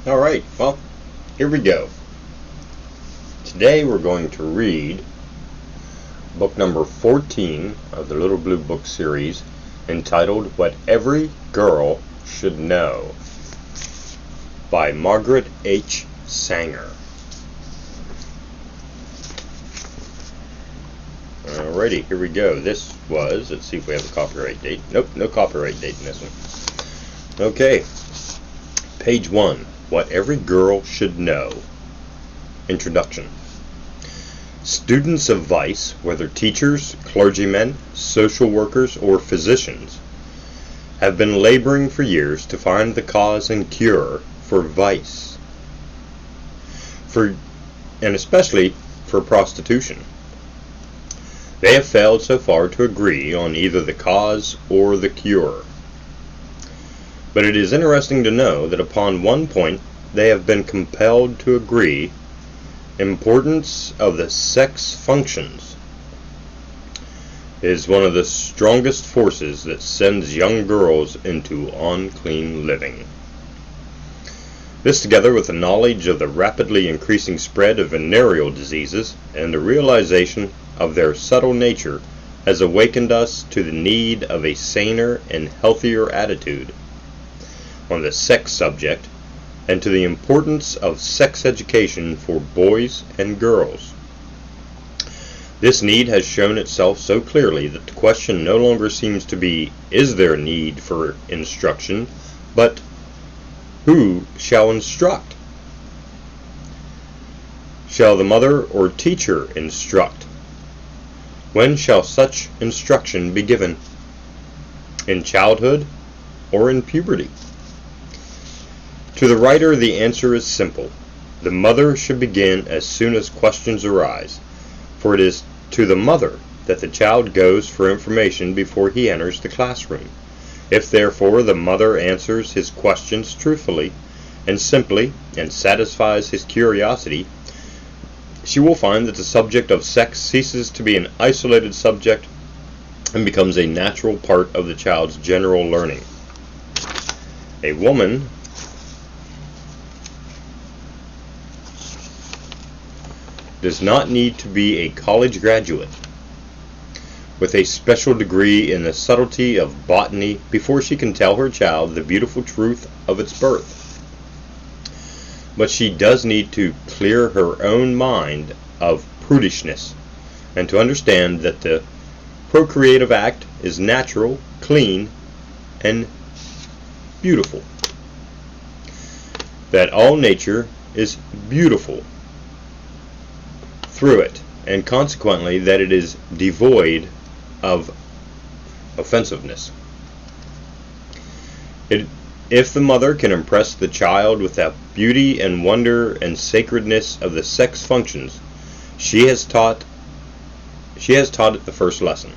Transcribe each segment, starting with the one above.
Alright, well, here we go. Today we're going to read book number 14 of the Little Blue Book series, entitled What Every Girl Should Know, by Margaret H. Sanger. Alrighty, here we go. This was, let's see if we have a copyright date. Nope, no copyright date in this one. Okay, page 1. What Every Girl Should Know. Introduction. Students of vice, whether teachers, clergymen, social workers, or physicians, have been laboring for years to find the cause and cure for vice, and especially for prostitution. They have failed so far to agree on either the cause or the cure. But it is interesting to know that upon one point they have been compelled to agree: importance of the sex functions is one of the strongest forces that sends young girls into unclean living. This, together with the knowledge of the rapidly increasing spread of venereal diseases and the realization of their subtle nature, has awakened us to the need of a saner and healthier attitude on the sex subject, and to the importance of sex education for boys and girls. This need has shown itself so clearly that the question no longer seems to be, is there need for instruction, but who shall instruct? Shall the mother or teacher instruct? When shall such instruction be given? In childhood or in puberty? To the writer, the answer is simple. The mother should begin as soon as questions arise, for it is to the mother that the child goes for information before he enters the classroom. If therefore the mother answers his questions truthfully and simply and satisfies his curiosity, she will find that the subject of sex ceases to be an isolated subject and becomes a natural part of the child's general learning. A woman does not need to be a college graduate with a special degree in the subtlety of botany before she can tell her child the beautiful truth of its birth. But she does need to clear her own mind of prudishness, and to understand that the procreative act is natural, clean, and beautiful. That all nature is beautiful through it, and consequently that it is devoid of offensiveness. If the mother can impress the child with that beauty and wonder and sacredness of the sex functions, she has taught it the first lesson.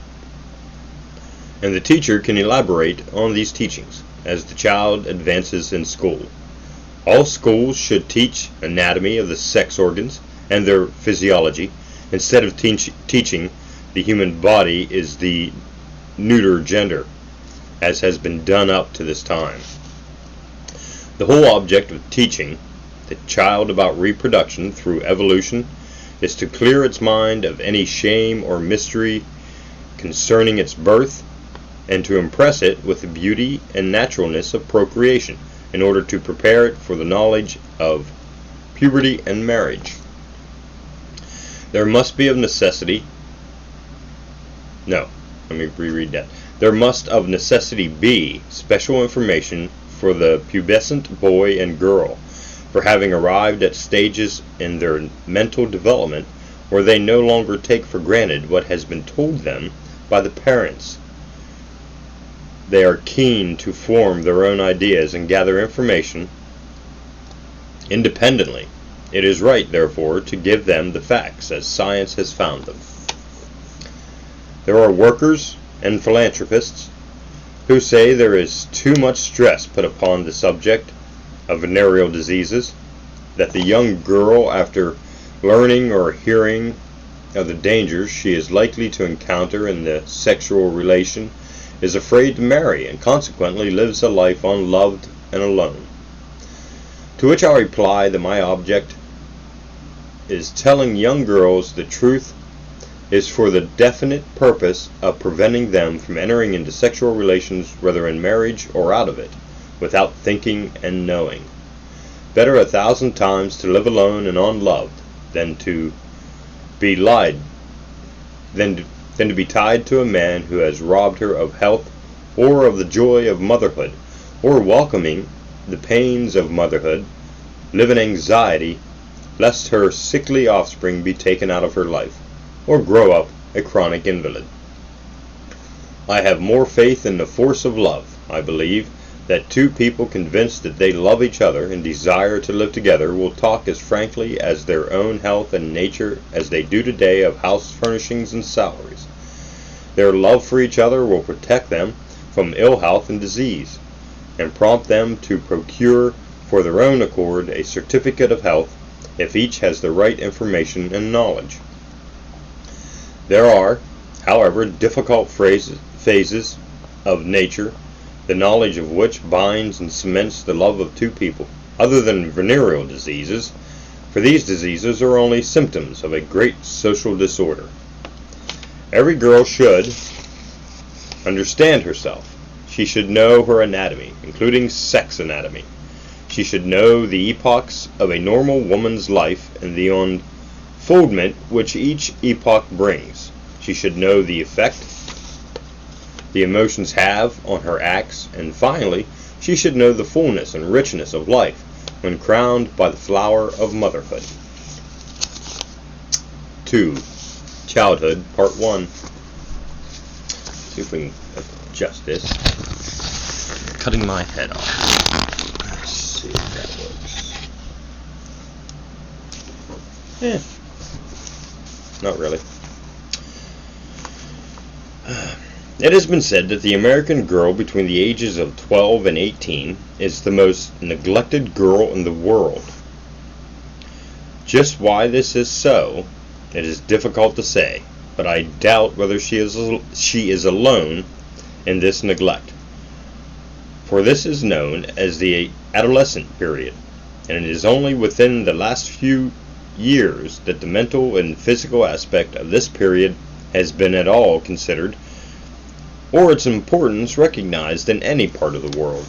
And the teacher can elaborate on these teachings as the child advances in school. All schools should teach anatomy of the sex organs and their physiology, instead of teaching the human body is the neuter gender, as has been done up to this time. The whole object of teaching the child about reproduction through evolution is to clear its mind of any shame or mystery concerning its birth, and to impress it with the beauty and naturalness of procreation, in order to prepare it for the knowledge of puberty and marriage. There must be of necessity, no, let me reread that. There must of necessity be special information for the pubescent boy and girl, for having arrived at stages in their mental development where they no longer take for granted what has been told them by the parents. They are keen to form their own ideas and gather information independently. It is right, therefore, to give them the facts as science has found them. There are workers and philanthropists who say there is too much stress put upon the subject of venereal diseases, that the young girl, after learning or hearing of the dangers she is likely to encounter in the sexual relation, is afraid to marry, and consequently lives a life unloved and alone. To which I reply that my object is telling young girls the truth is for the definite purpose of preventing them from entering into sexual relations, whether in marriage or out of it, without thinking and knowing. Better 1,000 times to live alone and unloved than to be than to be tied to a man who has robbed her of health or of the joy of motherhood, or welcoming the pains of motherhood, live in anxiety lest her sickly offspring be taken out of her life, or grow up a chronic invalid. I have more faith in the force of love. I believe that two people convinced that they love each other and desire to live together will talk as frankly as their own health and nature as they do today of house furnishings and salaries. Their love for each other will protect them from ill health and disease, and prompt them to procure for their own accord a certificate of health if each has the right information and knowledge. There are, however, difficult phases of nature, the knowledge of which binds and cements the love of two people, other than venereal diseases, for these diseases are only symptoms of a great social disorder. Every girl should understand herself. She should know her anatomy, including sex anatomy. She should know the epochs of a normal woman's life and the unfoldment which each epoch brings. She should know the effect the emotions have on her acts, and finally, she should know the fullness and richness of life when crowned by the flower of motherhood. 2. Childhood, Part 1. See if we can adjust this. Cutting my head off. Let's see if that works. Not really. It has been said that the American girl between the ages of 12 and 18 is the most neglected girl in the world. Just why this is so, it is difficult to say, but I doubt whether she is alone in this neglect. For this is known as the adolescent period, and it is only within the last few years that the mental and physical aspect of this period has been at all considered, or its importance recognized in any part of the world.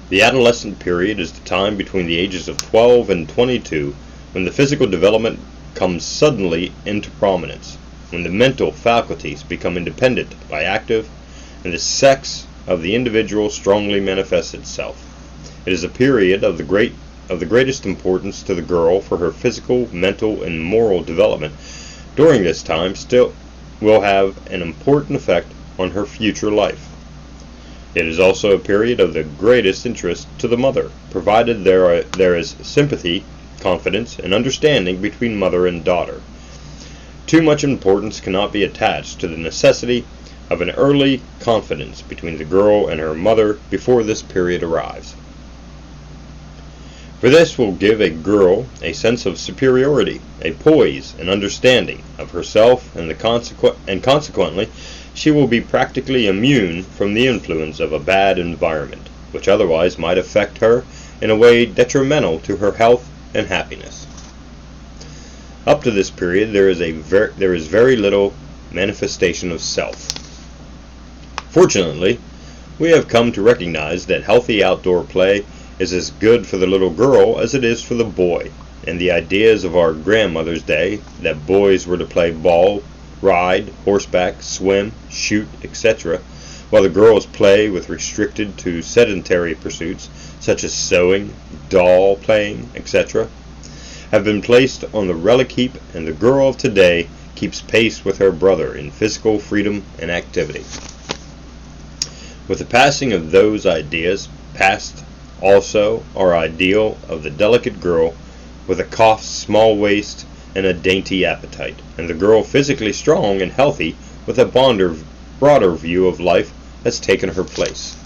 The adolescent period is the time between the ages of 12 and 22 when the physical development comes suddenly into prominence, when the mental faculties become independent by active, and the sex of the individual strongly manifests itself. It is a period of the greatest importance to the girl, for her physical, mental, and moral development during this time still will have an important effect on her future life. It is also a period of the greatest interest to the mother, provided there is sympathy, confidence, and understanding between mother and daughter. Too much importance cannot be attached to the necessity of an early confidence between the girl and her mother before this period arrives. For this will give a girl a sense of superiority, a poise and understanding of herself, and consequently she will be practically immune from the influence of a bad environment, which otherwise might affect her in a way detrimental to her health and happiness. Up to this period there is very little manifestation of self. Fortunately, we have come to recognize that healthy outdoor play is as good for the little girl as it is for the boy, and the ideas of our grandmother's day, that boys were to play ball, ride, horseback, swim, shoot, etc., while the girls play with restricted to sedentary pursuits such as sewing, doll playing, etc., have been placed on the relic heap, and the girl of today keeps pace with her brother in physical freedom and activity. With the passing of those ideas, passed also our ideal of the delicate girl with a cough, small waist, and a dainty appetite, and the girl physically strong and healthy with a broader view of life has taken her place.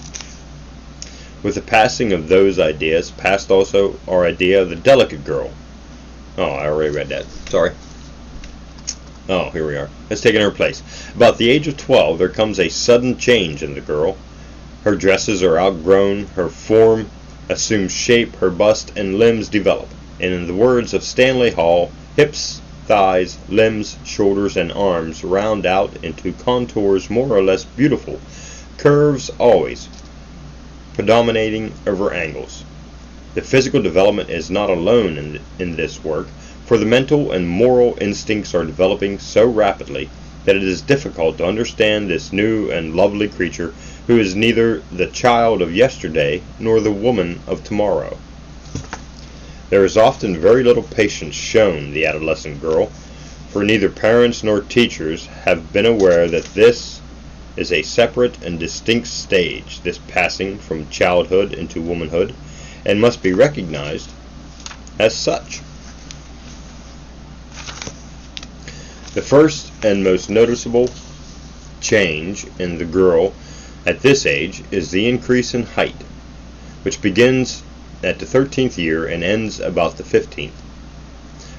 With the passing of those ideas, passed also our idea of the delicate girl. Oh, I already read that. Sorry. Oh, here we are. Has taken her place. About the age of 12, there comes a sudden change in the girl. Her dresses are outgrown, her form assumes shape, her bust and limbs develop, and in the words of Stanley Hall, hips, thighs, limbs, shoulders, and arms round out into contours more or less beautiful, curves always predominating over angles. The physical development is not alone in this work, for the mental and moral instincts are developing so rapidly that it is difficult to understand this new and lovely creature who is neither the child of yesterday nor the woman of tomorrow. There is often very little patience shown the adolescent girl, for neither parents nor teachers have been aware that this is a separate and distinct stage, this passing from childhood into womanhood, and must be recognized as such. The first and most noticeable change in the girl at this age is the increase in height, which begins at the 13th year and ends about the 15th.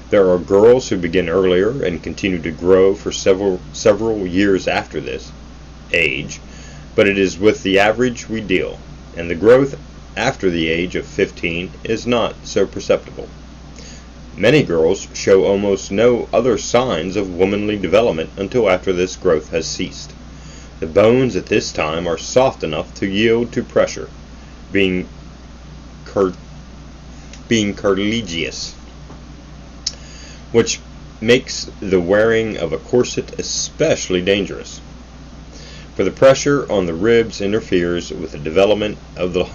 There are girls who begin earlier and continue to grow for several years after this age, but it is with the average we deal, and the growth after the age of 15 is not so perceptible. Many girls show almost no other signs of womanly development until after this growth has ceased. The bones at this time are soft enough to yield to pressure, being cartilaginous, which makes the wearing of a corset especially dangerous, for the pressure on the ribs interferes with the development of the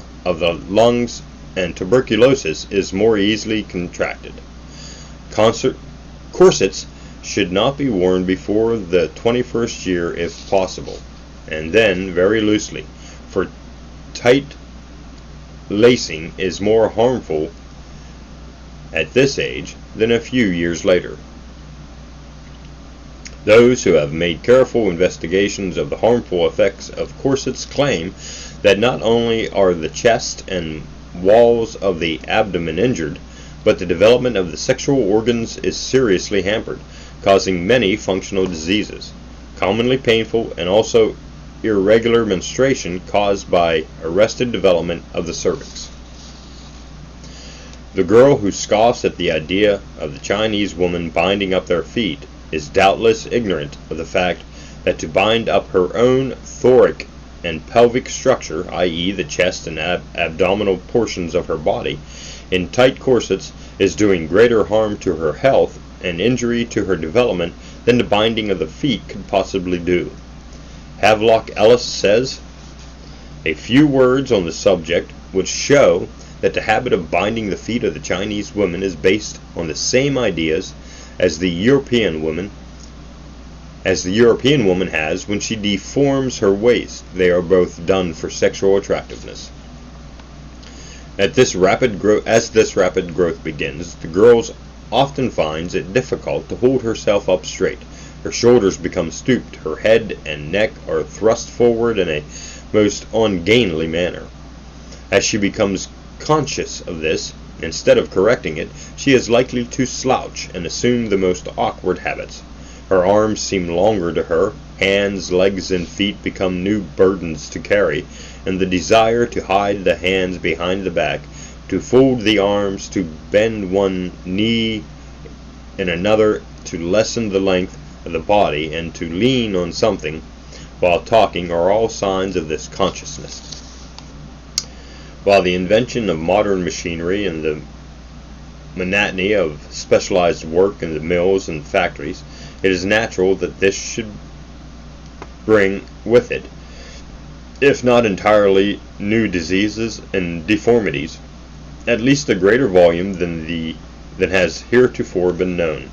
lungs, and tuberculosis is more easily contracted. Corsets should not be worn before the 21st year if possible, and then very loosely, for tight lacing is more harmful at this age than a few years later. Those who have made careful investigations of the harmful effects of corsets claim that not only are the chest and walls of the abdomen injured, but the development of the sexual organs is seriously hampered, causing many functional diseases, commonly painful, and also irregular menstruation caused by arrested development of the cervix. The girl who scoffs at the idea of the Chinese woman binding up their feet is doubtless ignorant of the fact that to bind up her own thoracic and pelvic structure, i.e. the chest and abdominal portions of her body, in tight corsets is doing greater harm to her health and injury to her development than the binding of the feet could possibly do. Havelock Ellis says, "A few words on the subject would show that the habit of binding the feet of the Chinese women is based on the same ideas as the European woman has when she deforms her waist. They are both done for sexual attractiveness." As this rapid growth begins, the girl often finds it difficult to hold herself up straight. Her shoulders become stooped, her head and neck are thrust forward in a most ungainly manner. As she becomes conscious of this, instead of correcting it, she is likely to slouch and assume the most awkward habits. Her arms seem longer to her, hands, legs, and feet become new burdens to carry, and the desire to hide the hands behind the back, to fold the arms, to bend one knee and another, to lessen the length of the body, and to lean on something while talking are all signs of this consciousness. While the invention of modern machinery and the monotony of specialized work in the mills and factories, it is natural that this should bring with it, if not entirely new diseases and deformities, at least a greater volume than has heretofore been known.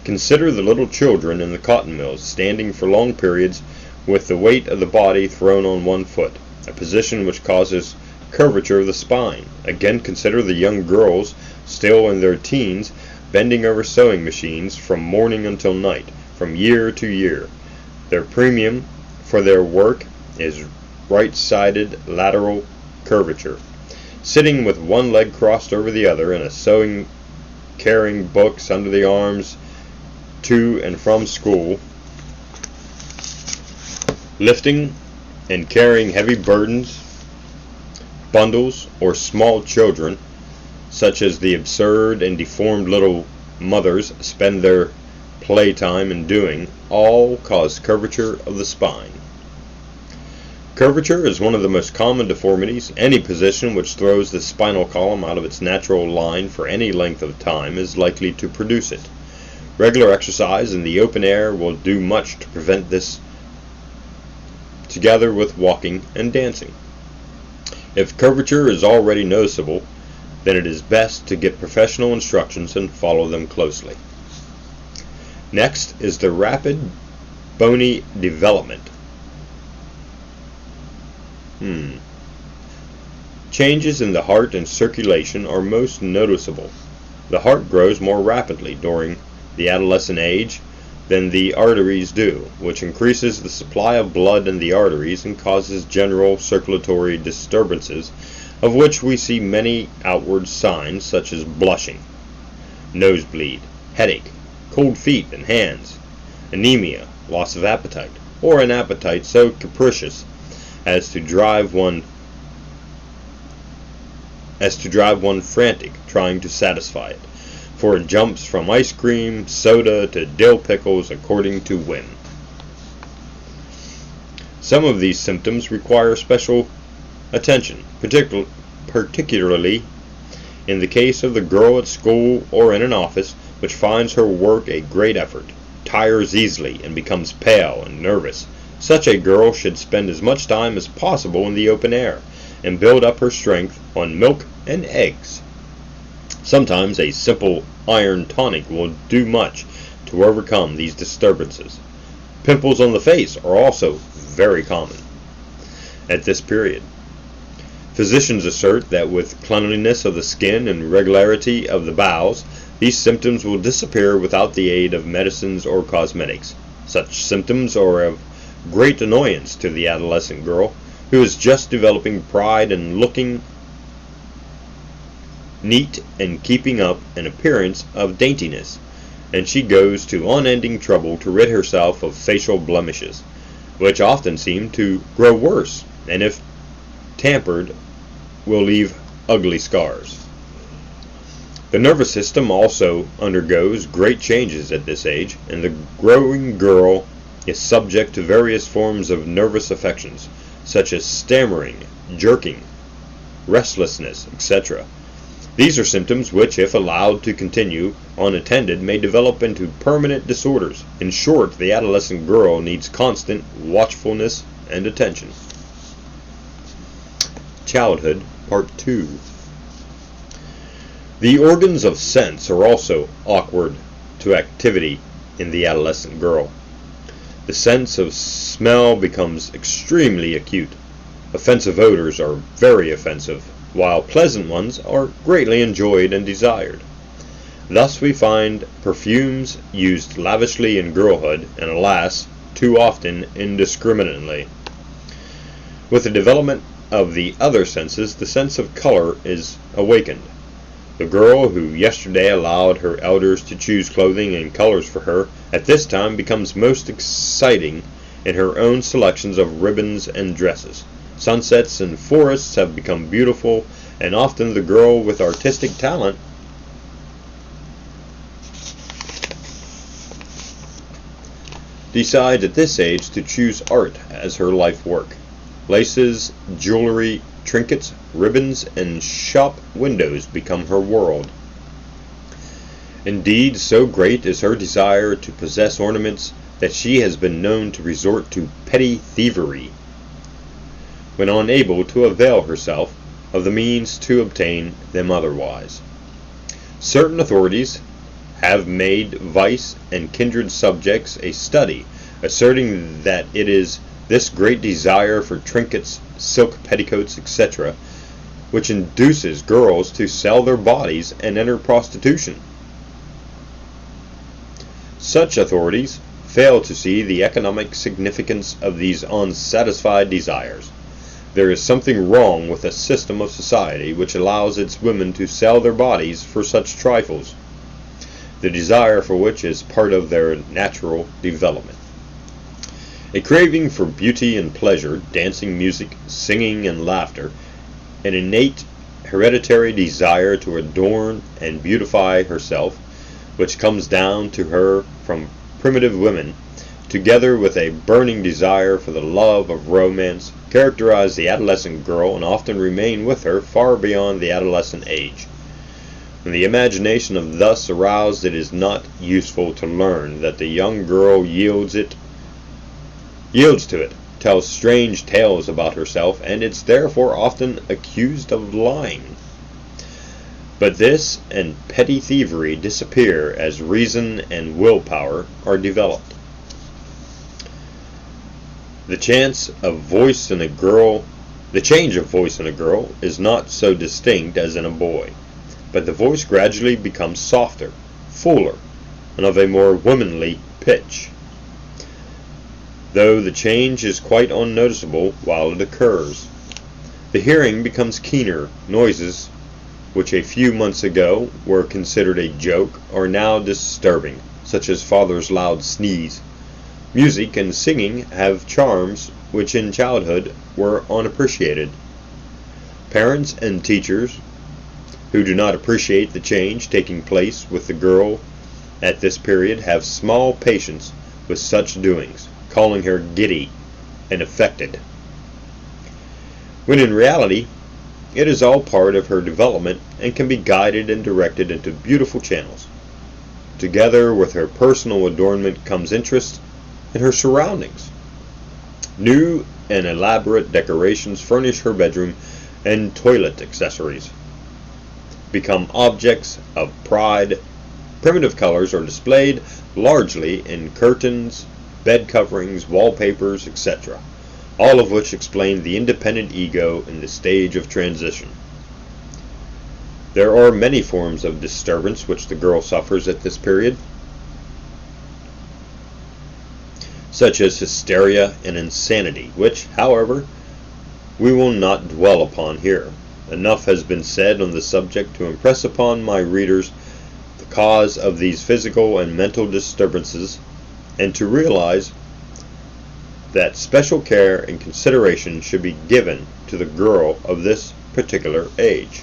Consider the little children in the cotton mills, standing for long periods with the weight of the body thrown on one foot, a position which causes curvature of the spine. Again, consider the young girls, still in their teens, bending over sewing machines from morning until night, from year to year. Their premium for their work is right-sided lateral curvature. Sitting with one leg crossed over the other in a sewing, carrying books under the arms to and from school, lifting and carrying heavy burdens, bundles, or small children, such as the absurd and deformed little mothers spend their playtime in doing, all cause curvature of the spine. Curvature is one of the most common deformities. Any position which throws the spinal column out of its natural line for any length of time is likely to produce it. Regular exercise in the open air will do much to prevent this, together with walking and dancing. If curvature is already noticeable, then it is best to get professional instructions and follow them closely. Next is the rapid bony development. Changes in the heart and circulation are most noticeable. The heart grows more rapidly during the adolescent age than the arteries do, which increases the supply of blood in the arteries and causes general circulatory disturbances, of which we see many outward signs such as blushing, nosebleed, headache, cold feet and hands, anemia, loss of appetite, or an appetite so capricious as to drive one frantic trying to satisfy it, for it jumps from ice cream, soda, to dill pickles according to whim. Some of these symptoms require special attention, particularly in the case of the girl at school or in an office which finds her work a great effort, tires easily, and becomes pale and nervous. Such a girl should spend as much time as possible in the open air, and build up her strength on milk and eggs. Sometimes a simple iron tonic will do much to overcome these disturbances. Pimples on the face are also very common at this period. Physicians assert that with cleanliness of the skin and regularity of the bowels, these symptoms will disappear without the aid of medicines or cosmetics. Such symptoms are of great annoyance to the adolescent girl, who is just developing pride in looking neat and keeping up an appearance of daintiness, and she goes to unending trouble to rid herself of facial blemishes, which often seem to grow worse, and if tampered will leave ugly scars. The nervous system also undergoes great changes at this age, and the growing girl is subject to various forms of nervous affections, such as stammering, jerking, restlessness, etc. These are symptoms which, if allowed to continue unattended, may develop into permanent disorders. In short, the adolescent girl needs constant watchfulness and attention. Childhood, Part 2. The organs of sense are also awkward to activity in the adolescent girl. The sense of smell becomes extremely acute. Offensive odors are very offensive, while pleasant ones are greatly enjoyed and desired. Thus we find perfumes used lavishly in girlhood, and alas, too often indiscriminately. With the development of the other senses, the sense of color is awakened. The girl who yesterday allowed her elders to choose clothing and colors for her, at this time becomes most exciting in her own selections of ribbons and dresses. Sunsets and forests have become beautiful, and often the girl with artistic talent decides at this age to choose art as her life work. Laces, jewelry, trinkets, ribbons, and shop windows become her world. Indeed, so great is her desire to possess ornaments that she has been known to resort to petty thievery when unable to avail herself of the means to obtain them otherwise. Certain authorities have made vice and kindred subjects a study, asserting that it is this great desire for trinkets, silk petticoats, etc., which induces girls to sell their bodies and enter prostitution. Such authorities fail to see the economic significance of these unsatisfied desires. There is something wrong with a system of society which allows its women to sell their bodies for such trifles, the desire for which is part of their natural development. A craving for beauty and pleasure, dancing, music, singing, and laughter, An innate hereditary desire to adorn and beautify herself, which comes down to her from primitive women, together with a burning desire for the love of romance, characterize the adolescent girl and often remain with her far beyond the adolescent age. When the imagination is thus aroused, it is not useful to learn that the young girl yields to it, tells strange tales about herself, and is therefore often accused of lying. But this and petty thievery disappear as reason and willpower are developed. The change of voice in a girl is not so distinct as in a boy, but the voice gradually becomes softer, fuller, and of a more womanly pitch, though the change is quite unnoticeable while it occurs. The hearing becomes keener. Noises which a few months ago were considered a joke are now disturbing, such as father's loud sneeze. Music and singing have charms which in childhood were unappreciated. Parents and teachers who do not appreciate the change taking place with the girl at this period have small patience with such doings, calling her giddy and affected, when in reality it is all part of her development and can be guided and directed into beautiful channels. Together with her personal adornment comes interest in her surroundings. New and elaborate decorations furnish her bedroom, and toilet accessories become objects of pride. Primitive colors are displayed largely in curtains, bed coverings, wallpapers, etc., all of which explain the independent ego in the stage of transition. There are many forms of disturbance which the girl suffers at this period, such as hysteria and insanity, which, however, we will not dwell upon here. Enough has been said on the subject to impress upon my readers the cause of these physical and mental disturbances, and to realize that special care and consideration should be given to the girl of this particular age.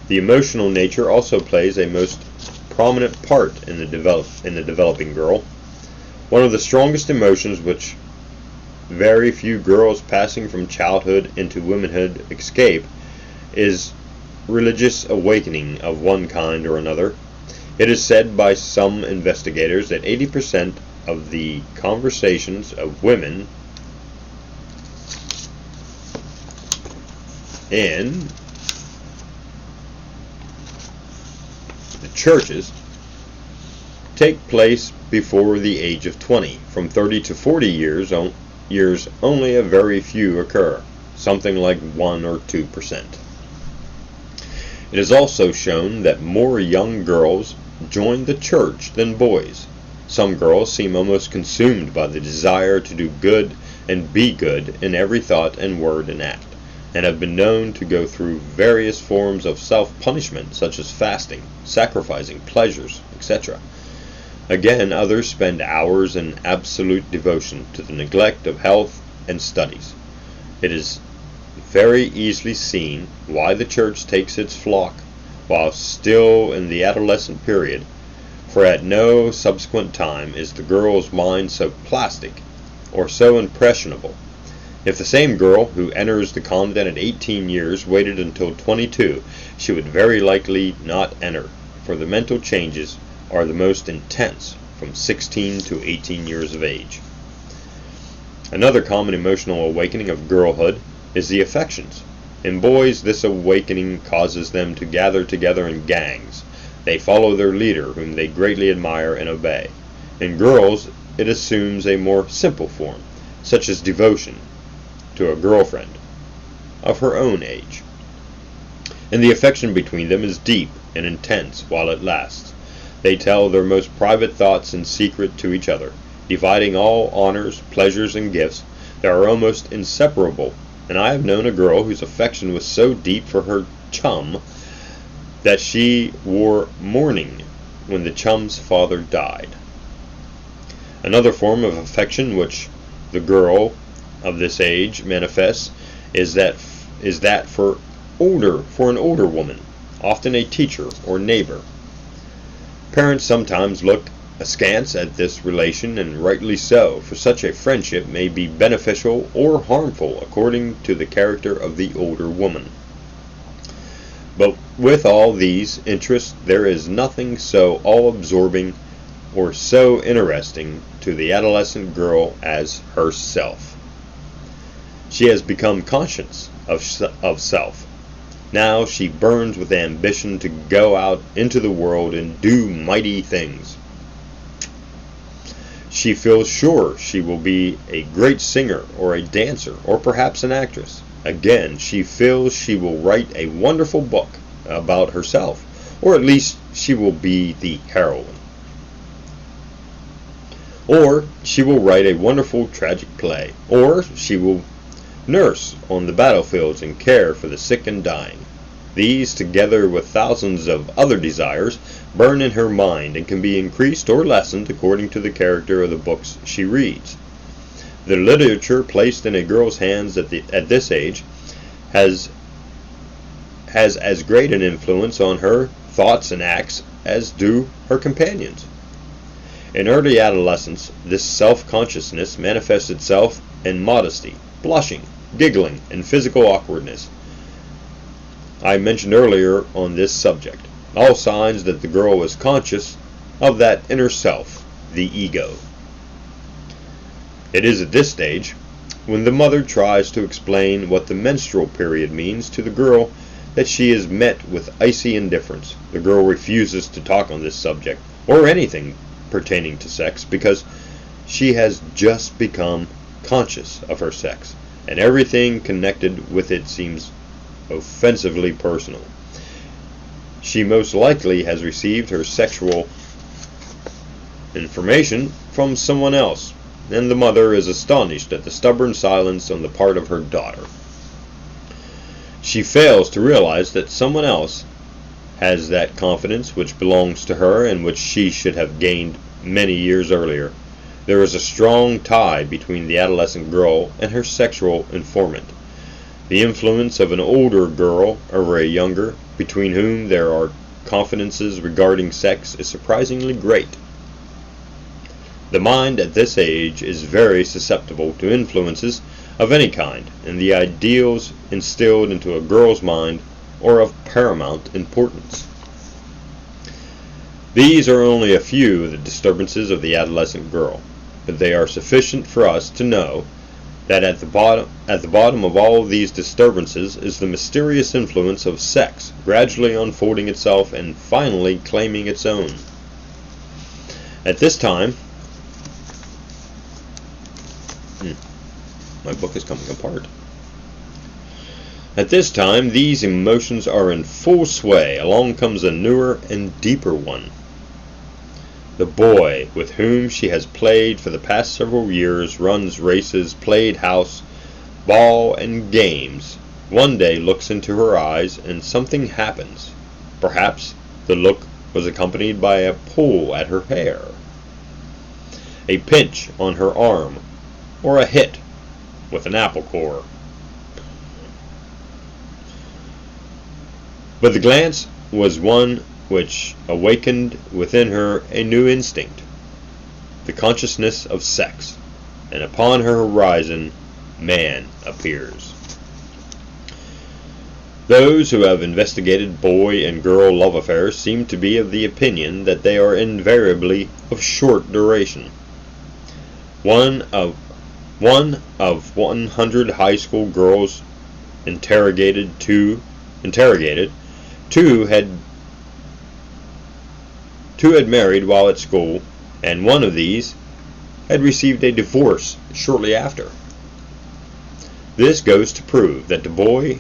The emotional nature also plays a most prominent part in the developing girl. One of the strongest emotions which very few girls passing from childhood into womanhood escape is religious awakening of one kind or another. It is said by some investigators that 80% of the conversations of women in the churches take place before the age of 20. From 30 to 40 years only a very few occur, something like 1 or 2%. It is also shown that more young girls join the church than boys. Some girls seem almost consumed by the desire to do good and be good in every thought and word and act, and have been known to go through various forms of self-punishment, such as fasting, sacrificing pleasures, etc. Again, others spend hours in absolute devotion to the neglect of health and studies. It is very easily seen why the church takes its flock while still in the adolescent period, for at no subsequent time is the girl's mind so plastic or so impressionable. If the same girl who enters the convent at 18 years waited until 22, she would very likely not enter, for the mental changes are the most intense from 16 to 18 years of age. Another common emotional awakening of girlhood is the affections. In boys, this awakening causes them to gather together in gangs. They follow their leader, whom they greatly admire and obey. In girls, it assumes a more simple form, such as devotion to a girlfriend of her own age. And the affection between them is deep and intense while it lasts. They tell their most private thoughts in secret to each other, dividing all honors, pleasures, and gifts that are almost inseparable. And I have known a girl whose affection was so deep for her chum that she wore mourning when the chum's father died. Another form of affection which the girl of this age manifests is that is that for an older woman, often a teacher or neighbor. Parents sometimes look askance at this relation, and rightly so, for such a friendship may be beneficial or harmful according to the character of the older woman. But with all these interests, there is nothing so all-absorbing or so interesting to the adolescent girl as herself. She has become conscious of self. Now she burns with ambition to go out into the world and do mighty things. She feels sure she will be a great singer or a dancer or perhaps an actress. Again, she feels she will write a wonderful book about herself, or at least she will be the heroine. Or she will write a wonderful tragic play, or she will nurse on the battlefields and care for the sick and dying. These, together with thousands of other desires, burn in her mind and can be increased or lessened according to the character of the books she reads. The literature placed in a girl's hands at this age has as great an influence on her thoughts and acts as do her companions. In early adolescence, this self-consciousness manifests itself in modesty, blushing, giggling, and physical awkwardness. I mentioned earlier on this subject, all signs that the girl is conscious of that inner self, the ego. It is at this stage, when the mother tries to explain what the menstrual period means to the girl, that she is met with icy indifference. The girl refuses to talk on this subject, or anything pertaining to sex, because she has just become conscious of her sex, and everything connected with it seems offensively personal. She most likely has received her sexual information from someone else, and the mother is astonished at the stubborn silence on the part of her daughter. She fails to realize that someone else has that confidence which belongs to her and which she should have gained many years earlier. There is a strong tie between the adolescent girl and her sexual informant. The influence of an older girl over a younger, between whom there are confidences regarding sex, is surprisingly great. The mind at this age is very susceptible to influences of any kind, and the ideals instilled into a girl's mind are of paramount importance. These are only a few of the disturbances of the adolescent girl, but they are sufficient for us to know that at the bottom of all these disturbances is the mysterious influence of sex, gradually unfolding itself and finally claiming its own. At this time, my book is coming apart. At this time, these emotions are in full sway. Along comes a newer and deeper one. The boy with whom she has played for the past several years, runs races, played house, ball, and games, one day looks into her eyes and something happens. Perhaps the look was accompanied by a pull at her hair, a pinch on her arm, or a hit with an apple core. But the glance was one which awakened within her a new instinct, the consciousness of sex, and upon her horizon man appears. Those who have investigated boy and girl love affairs seem to be of the opinion that they are invariably of short duration. One of 100 high school girls interrogated, two had married while at school, and one of these had received a divorce shortly after. This goes to prove that the boy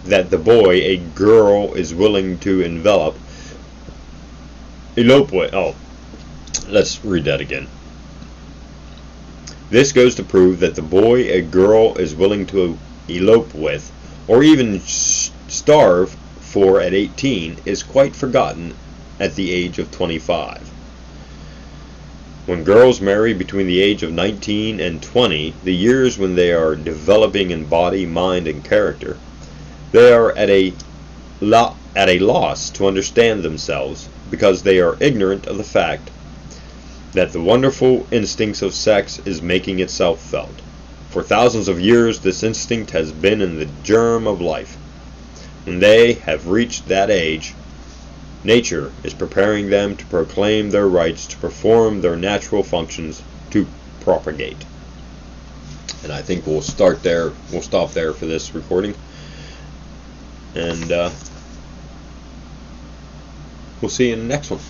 a girl is willing to elope with. Let's read that again. This goes to prove that the boy a girl is willing to elope with, or even starve for at 18, is quite forgotten at the age of 25. When girls marry between the age of 19 and 20, the years when they are developing in body, mind, and character, they are at a loss to understand themselves, because they are ignorant of the fact that the wonderful instincts of sex is making itself felt. For thousands of years this instinct has been in the germ of life. When they have reached that age, nature is preparing them to proclaim their rights, to perform their natural functions, to propagate. And I think we'll start there. We'll stop there for this recording. And we'll see you in the next one.